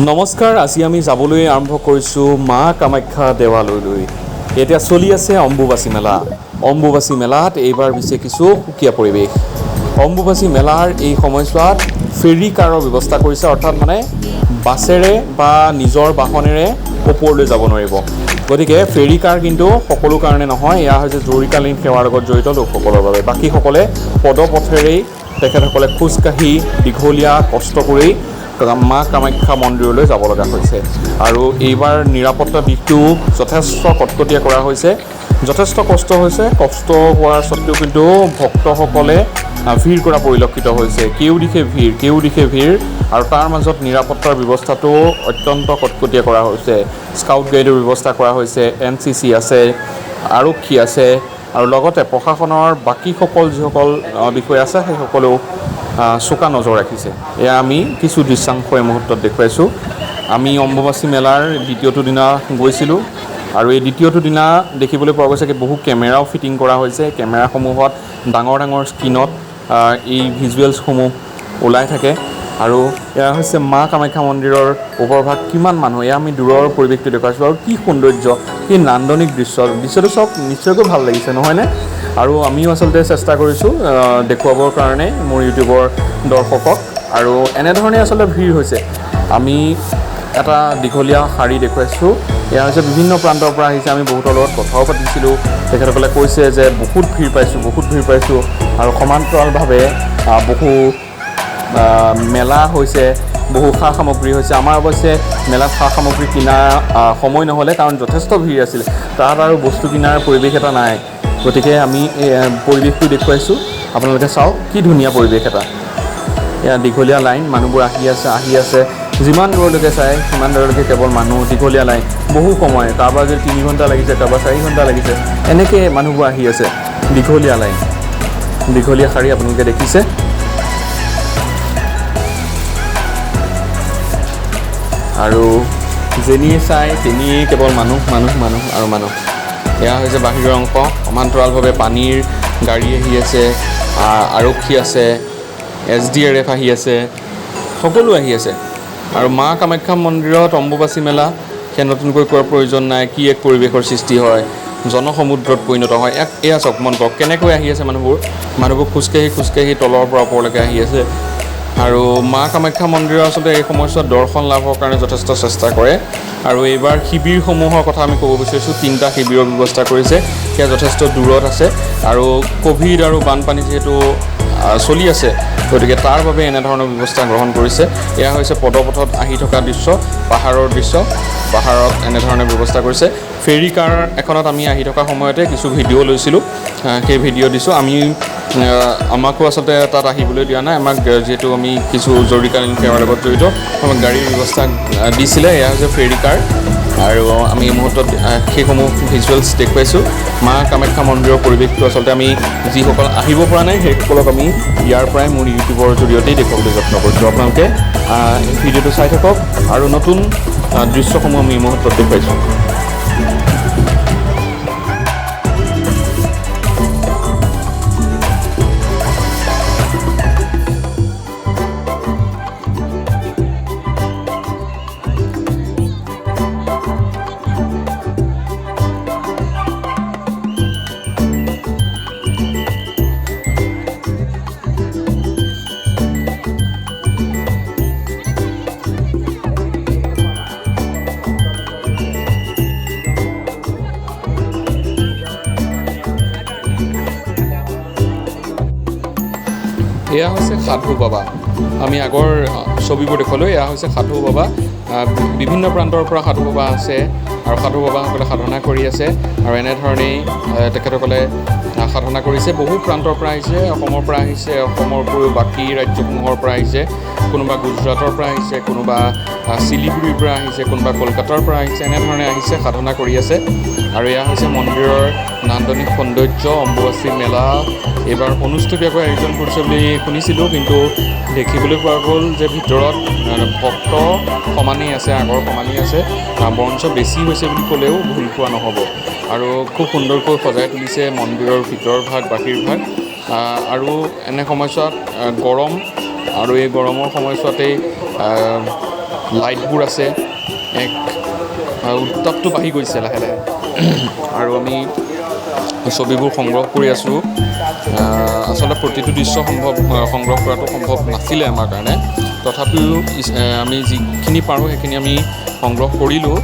নমস্কাৰ, আজি আমি যাবলৈ আৰম্ভ কৰিছোঁ মা কামাখ্যা দেৱালয়লৈ। এতিয়া চলি আছে অম্বুবাচী মেলা। অম্বুবাচী মেলাত এইবাৰ পিছে কিছু সুকীয়া পৰিৱেশ। অম্বুবাচী মেলাৰ এই সময়ছোৱাত ফেৰী কাৰৰ ব্যৱস্থা কৰিছে, অৰ্থাৎ মানে বাছেৰে বা নিজৰ বাহনেৰে ওপৰলৈ যাব নোৱাৰিব। গতিকে ফেৰী কাৰ কিন্তু সকলো কাৰণে নহয়, এয়া হৈছে জৰুৰীকালীন সেৱাৰ লগত জড়িত লোকসকলৰ বাবে। বাকীসকলে পদপথেৰেই তেখেতসকলে খোজকাঢ়ি দীঘলীয়া কষ্ট কৰি মা কামাখ্যা মন্দিৰলৈ যাব লগা হৈছে। আৰু এইবাৰ নিৰাপত্তা দিশটো যথেষ্ট কটকটীয়া কৰা হৈছে। যথেষ্ট কষ্ট হৈছে, কষ্ট হোৱাৰ স্বত্বেও কিন্তু ভক্তসকলে ভিৰ কৰা পৰিলক্ষিত হৈছে। কেউদিশে ভিৰ আৰু তাৰ মাজত নিৰাপত্তাৰ ব্যৱস্থাটো অত্যন্ত কটকটীয়া কৰা হৈছে। স্কাউট গাইডৰ ব্যৱস্থা কৰা হৈছে, NCC আছে, আৰক্ষী আছে আৰু লগতে প্ৰশাসনৰ বাকীসকল যিসকল বিষয়া আছে সেইসকলেও চোকা নজৰ ৰাখিছে। এয়া আমি কিছু দৃশ্যাংশ এই মুহূৰ্তত দেখুৱাইছোঁ। আমি অম্বুবাচী মেলাৰ দ্বিতীয়টো দিনা গৈছিলোঁ আৰু এই দ্বিতীয়টো দিনা দেখিবলৈ পোৱা গৈছে যে বহু কেমেৰাও ফিটিং কৰা হৈছে। কেমেৰাসমূহত ডাঙৰ স্ক্ৰীণত এই ভিজুৱেলছসমূহ ওলাই থাকে। আৰু এয়া হৈছে মা কামাখ্যা মন্দিৰৰ ওপৰভাগ। কিমান মানুহ, এয়া আমি দূৰৰ পৰিৱেশটো দেখুৱাইছোঁ আৰু কি সৌন্দৰ্য, কি নান্দনিক দৃশ্যটো চব নিশ্চয়কৈ ভাল লাগিছে, নহয়নে? আৰু আমিও আচলতে চেষ্টা কৰিছোঁ দেখুৱাবৰ কাৰণে মোৰ ইউটিউবৰ দৰ্শকক। আৰু এনেধৰণে আচলতে ভিৰ হৈছে। আমি এটা দীঘলীয়া শাৰী দেখুৱাইছোঁ। এয়া হৈছে বিভিন্ন প্ৰান্তৰ পৰা আহিছে। আমি বহুতৰ লগত কথাও পাতিছিলোঁ। তেখেতসকলে কৈছে যে বহুত ভিৰ পাইছোঁ আৰু সমান্তৰালভাৱে বহু মেলা হৈছে, বহু সা সামগ্ৰী হৈছে। আমাৰ অৱশ্যে মেলাত সা সামগ্ৰী কিনাৰ সময় নহ'লে, কাৰণ যথেষ্ট ভিৰ আছিল। তাত আৰু বস্তু কিনাৰ পৰিৱেশ এটা নাই। গতিকে আমি পৰিৱেশটো দেখুৱাইছোঁ, আপোনালোকে চাওক কি ধুনীয়া পৰিৱেশ এটা। এয়া দীঘলীয়া লাইন, মানুহবোৰ আহি আছে। যিমান দূৰলৈকে চায় সিমান দূৰলৈকে কেৱল মানুহ, দীঘলীয়া লাইন, বহু সময়, কাৰোবাৰ যদি 3 ঘণ্টা লাগিছে, কাৰোবাৰ 4 ঘণ্টা লাগিছে, এনেকৈ মানুহবোৰ আহি আছে। দীঘলীয়া লাইন, দীঘলীয়া শাৰী আপোনালোকে দেখিছে। আৰু যেনিয়ে চায় তেনিয়েই কেৱল মানুহ আৰু মানুহ। এয়া হৈছে বাহিৰৰ অংশ। সমান্তৰালভাৱে পানীৰ গাড়ী আহি আছে, আৰক্ষী আছে, SDRF আহি আছে, সকলো আহি আছে। আৰু মা কামাখ্যা মন্দিৰত অম্বুবাচী মেলা সেয়া নতুনকৈ কোৱাৰ প্ৰয়োজন নাই। কি এক পৰিৱেশৰ সৃষ্টি হয়, জনসমুদ্ৰত পৰিণত হয়। এয়া চাওক, মন কৰক কেনেকৈ আহি আছে মানুহবোৰ খোজকাঢ়ি তলৰ পৰা ওপৰলৈকে আহি আছে। আৰু মা কামাখ্যা মন্দিৰৰ আচলতে এই সময়ছোৱাত দৰ্শন লাভৰ কাৰণে যথেষ্ট চেষ্টা কৰে। আৰু এইবাৰ শিবিৰসমূহৰ কথা আমি ক'ব বিচাৰিছোঁ। 3টা শিবিৰৰ ব্যৱস্থা কৰিছে, সেয়া যথেষ্ট দূৰত আছে। আৰু ক'ভিড আৰু বানপানী যিহেতু চলি আছে, গতিকে তাৰ বাবে এনেধৰণৰ ব্যৱস্থা গ্ৰহণ কৰিছে। এয়া হৈছে পদপথত আহি থকা দৃশ্য, পাহাৰৰ দৃশ্য। পাহাৰত এনেধৰণে ব্যৱস্থা কৰিছে। ফেৰী কাৰ এখনত আমি আহি থকা সময়তে কিছু ভিডিঅ' লৈছিলোঁ, সেই ভিডিঅ' দিছোঁ। আমাকো আচলতে তাত আহিবলৈ দিয়া নাই। আমাক যিহেতু আমি কিছু জৰুৰীকালীন সেৱাৰ লগত জড়িত, আমাক গাড়ীৰ ব্যৱস্থা দিছিলে। এয়া হৈছে ফেৰী কাৰ আৰু আমি এই মুহূৰ্তত সেইসমূহ ভিজুৱেলছ দেখুৱাইছোঁ। মা কামাখ্যা মন্দিৰৰ পৰিৱেশটো আচলতে আমি যিসকল আহিব পৰা নাই সেইসকলক আমি ইয়াৰ পৰাই মোৰ ইউটিউবৰ জৰিয়তেই দেখুৱাবলৈ যত্ন কৰিছোঁ। আপোনালোকে ভিডিঅ'টো চাই থাকক আৰু নতুন দৃশ্যসমূহ আমি এই মুহূৰ্তত দেখুৱাইছোঁ। এয়া হৈছে সাধু বাবা। আমি আগৰ ছবিবোৰ দেখুৱালোঁ। এয়া হৈছে সাধু বাবা। বিভিন্ন প্ৰান্তৰ পৰা সাধু বাবা আছে আৰু সাধু বাবাসকলে সাধনা কৰি আছে। আৰু এনেধৰণেই তেখেতসকলে সাধনা কৰিছে। বহু প্ৰান্তৰ পৰা আহিছে, অসমৰ পৰা আহিছে, অসমৰ উপৰিও বাকী ৰাজ্যসমূহৰ পৰা আহিছে। কোনোবা গুজৰাটৰ পৰা আহিছে, কোনোবা শিলিগুৰিৰ পৰা আহিছে, কোনোবা কলকাতাৰ পৰা আহিছে। এনেধৰণে আহিছে, সাধনা কৰি আছে। আৰু এয়া হৈছে মন্দিৰৰ নান্দনিক সৌন্দৰ্য। অম্বুবাচী মেলা এইবাৰ অনুষ্ঠীয়াকৈ আয়োজন কৰিছে বুলি শুনিছিলোঁ, কিন্তু দেখিবলৈ পোৱা গ'ল যে ভিতৰত ভক্ত সমানেই আছে, আগৰ সমানেই আছে। বৰঞ্চ বেছি হৈছে বুলি ক'লেও ভুল কোৱা নহ'ব। আৰু খুব সুন্দৰকৈ সজাই তুলিছে মন্দিৰৰ ভিতৰ ভাগ, বাহিৰ ভাগ। আৰু এনে সময়ছোৱাত গৰম, আৰু এই গৰমৰ সময়ছোৱাতেই লাইটবোৰ আছে, এক উত্তাপটো বাঢ়ি গৈছে লাহে লাহে আৰু আমি ছবিবোৰ সংগ্ৰহ কৰি আছোঁ। আচলতে প্ৰতিটো দৃশ্য সংগ্ৰহ কৰাটো সম্ভৱ নাছিলে আমাৰ কাৰণে, তথাপিও আমি যিখিনি পাৰোঁ সেইখিনি আমি সংগ্ৰহ কৰিলোঁ।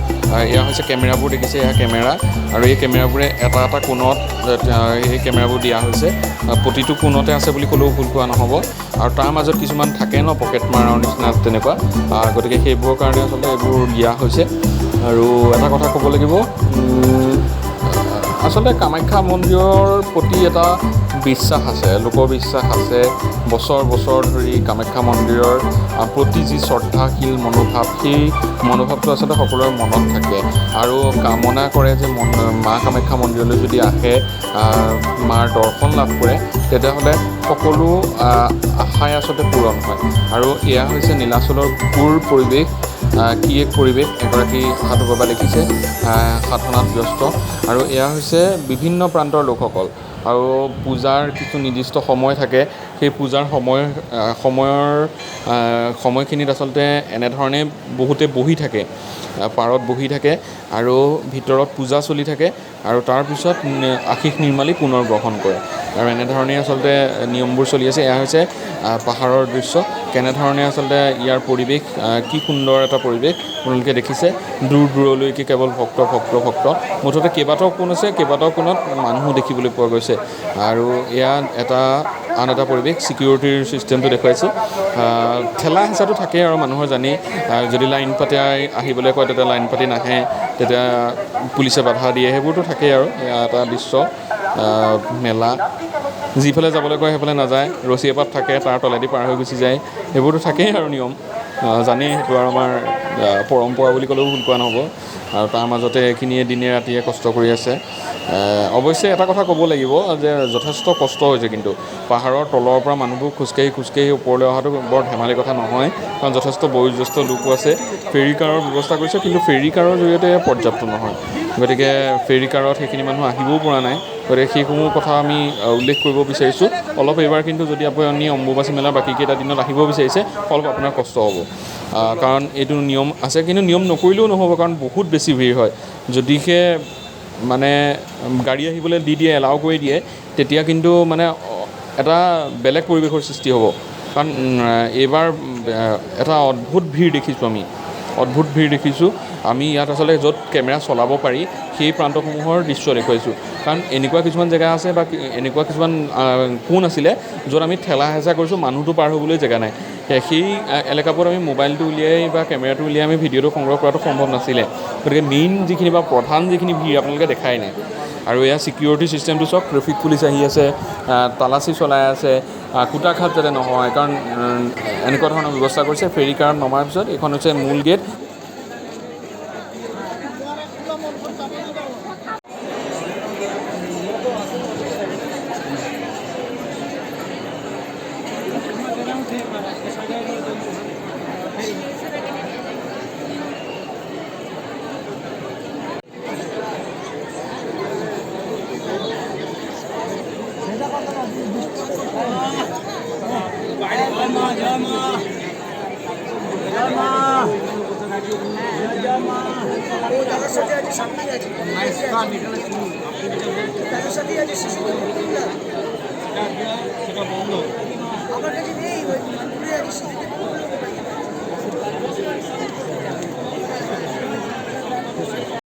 এয়া হৈছে কেমেৰাবোৰ, দেখিছে এয়া কেমেৰা, আৰু এই কেমেৰাবোৰে এটা এটা কোণত এই কেমেৰাবোৰ দিয়া হৈছে। প্ৰতিটো কোণতে আছে বুলি ক'লেও ভুল কোৱা নহ'ব, আৰু তাৰ মাজত কিছুমান থাকে ন পকেট মাৰৰ নিচিনা তেনেকুৱা, গতিকে সেইবোৰৰ কাৰণে আচলতে এইবোৰ দিয়া হৈছে। আৰু এটা কথা ক'ব লাগিব, আচলতে কামাখ্যা মন্দিৰৰ প্ৰতি এটা বিশ্বাস আছে, লোকবিশ্বাস আছে। বছৰ বছৰ ধৰি কামাখ্যা মন্দিৰৰ প্ৰতি যি শ্ৰদ্ধাশীল মনোভাৱ, সেই মনোভাৱটো আচলতে সকলোৰে মনত থাকে আৰু কামনা কৰে যে মা কামাখ্যা মন্দিৰলৈ যদি আহে, মাৰ দৰ্শন লাভ কৰে, তেতিয়াহ'লে সকলো আশাই আচলতে পূৰণ হয়। আৰু এয়া হৈছে নীলাচলৰ বুকুৰ পৰিৱেশ। কি এক পৰিৱেশ, এগৰাকী সাধু বাবা দেখিছে সাধনাত ব্যস্ত, আৰু এয়া হৈছে বিভিন্ন প্ৰান্তৰ লোকসকল। আৰু পূজাৰ কিছু নিৰ্দিষ্ট সময় থাকে, সেই পূজাৰ সময়খিনিত আচলতে এনেধৰণে বহুতে বহি থাকে, পাৰত বহি থাকে আৰু ভিতৰত পূজা চলি থাকে, আৰু তাৰপিছত আশীষ নিৰ্মালি পুনৰ গ্ৰহণ কৰে, আৰু এনেধৰণেই আচলতে নিয়মবোৰ চলি আছে। এয়া হৈছে পাহাৰৰ দৃশ্য, কেনেধৰণে আচলতে ইয়াৰ পৰিৱেশ, কি সুন্দৰ এটা পৰিৱেশ আপোনালোকে দেখিছে। দূৰ দূৰলৈকে কেৱল ভক্ত ভক্ত ভক্ত, মুঠতে কেইবাটাও কোণ আছে, কেইবাটাও কোণত মানুহো দেখিবলৈ পোৱা গৈছে। আৰু এয়া আন এটা পৰিৱেশ, ছিকিউৰিটিৰ ছিষ্টেমটো দেখুৱাইছোঁ। ঠেলা হেঁচাটো থাকেই আৰু মানুহৰ জানেই, যদি লাইন পাতি আহিবলৈ কয় তেতিয়া লাইন পাতি নাহে, তেতিয়া পুলিচে বাধা দিয়ে, সেইবোৰতো থাকেই। আৰু এয়া এটা দৃশ্য, মেলা, যিফালে যাবলৈ কয় সেইফালে নাযায়, ৰছী এপাত থাকে তাৰ তলেদি পাৰ হৈ গুচি যায়, সেইবোৰতো থাকেই আৰু নিয়ম, জানেই। সেইটো আৰু আমাৰ পৰম্পৰা বুলি ক'লেও ভুল কোৱা নহ'ব। আৰু তাৰ মাজতে এইখিনিয়ে দিনে ৰাতিয়ে কষ্ট কৰি আছে। অৱশ্যে এটা কথা ক'ব লাগিব যে যথেষ্ট কষ্ট হৈছে, কিন্তু পাহাৰৰ তলৰ পৰা মানুহবোৰ খোজকাঢ়ি ওপৰলৈ অহাটো বৰ ধেমালি কথা নহয়, কাৰণ যথেষ্ট বয়োজ্যেষ্ঠ লোকো আছে। ফেৰী কাৰৰ ব্যৱস্থা কৰিছে, কিন্তু ফেৰী কাৰৰ জৰিয়তে পৰ্যাপ্ত নহয়, গতিকে ফেৰী কাৰত সেইখিনি মানুহ আহিবও পৰা নাই। গতিকে সেইসমূহ কথা আমি উল্লেখ কৰিব বিচাৰিছোঁ। অলপ এইবাৰ কিন্তু যদি আপুনি অম্বুবাচী মেলাৰ বাকীকেইটা দিনত আহিব বিচাৰিছে, অলপ আপোনাৰ কষ্ট হ'ব, কাৰণ এইটো নিয়ম আছে। কিন্তু নিয়ম নকৰিলেও নহ'ব, কাৰণ বহুত বেছি ভিৰ হয়। যদিহে মানে গাড়ী আহিবলৈ দিয়ে, এলাউ কৰি দিয়ে, তেতিয়া কিন্তু মানে এটা বেলেগ পৰিৱেশৰ সৃষ্টি হ'ব। কাৰণ এইবাৰ এটা অদ্ভুত ভিৰ দেখিছোঁ আমি ইয়াত আচলতে য'ত কেমেৰা চলাব পাৰি সেই প্ৰান্তসমূহৰ দৃশ্য দেখুৱাইছোঁ। কাৰণ এনেকুৱা কিছুমান জেগা আছে বা এনেকুৱা কিছুমান কোণ আছিলে য'ত আমি ঠেলা হেঁচা কৰিছোঁ, মানুহটো পাৰ হ'বলৈ জেগা নাই। সেই এলেকাবোৰত আমি মোবাইলটো উলিয়াই বা কেমেৰাটো উলিয়াই আমি ভিডিঅ'টো সংগ্ৰহ কৰাটো সম্ভৱ নাছিলে। গতিকে মেইন যিখিনি বা প্ৰধান যিখিনি ভিৰ আপোনালোকে দেখাই নাই। আৰু এয়া ছিকিউৰিটি ছিষ্টেমটো চাওক, ট্ৰেফিক পুলিচ আহি আছে, তালাচী চলাই আছে, কুটাঘাত যাতে নহয়, কাৰণ এনেকুৱা ধৰণৰ ব্যৱস্থা কৰিছে। ফেৰী কাৰত নমাৰ পিছত এইখন হৈছে মূল গেট। আমাৰ কাছে নেই, ওই